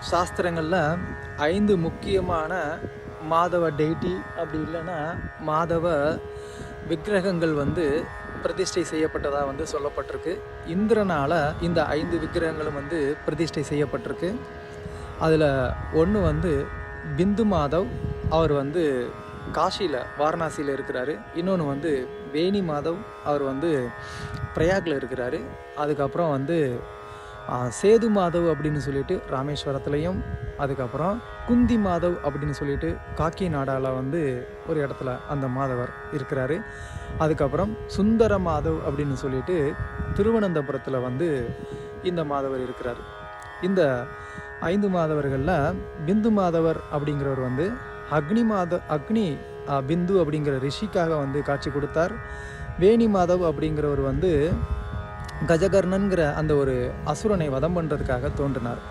சாஸ்திரங்களில் 5 முக்கியமான மாதவ டெய்டி அப்படி இல்லைன்னா மாதவ விக்கிரகங்கள் பிரதிஷ்டை செய்யப்பட்டதாக சொல்லப்பட்டிருக்கு. இந்திரனால் இந்த 5 விக்கிரகங்களும் பிரதிஷ்டை செய்யப்பட்டிருக்கு. அதில் ஒன்று பிந்து மாதவ், அவர் காஷியில் வாரணாசியில் இருக்கிறாரு. இன்னொன்று வேணி மாதவ், அவர் பிரயாகில் இருக்கிறாரு. அதுக்கப்புறம் சேது மாதவ் அப்படின்னு சொல்லிட்டு ராமேஸ்வரத்துலேயும், அதுக்கப்புறம் குந்தி மாதவ் அப்படின்னு சொல்லிட்டு காக்கி நாடாவில் ஒரு இடத்துல அந்த மாதவர் இருக்கிறாரு. அதுக்கப்புறம் சுந்தர மாதவ் அப்படின்னு சொல்லிட்டு திருவனந்தபுரத்தில் இந்த மாதவர் இருக்கிறார். இந்த 5 மாதவர்களில் பிந்து மாதவர் அப்படிங்கிறவர் அக்னி பிந்து அப்படிங்கிற ரிஷிக்காக காட்சி கொடுத்தார். வேணி மாதவ் அப்படிங்கிறவர் கஜகர்ணன்கிற அந்த ஒரு அசுரனை வதம் பண்ணுறதுக்காக தோன்றினார்.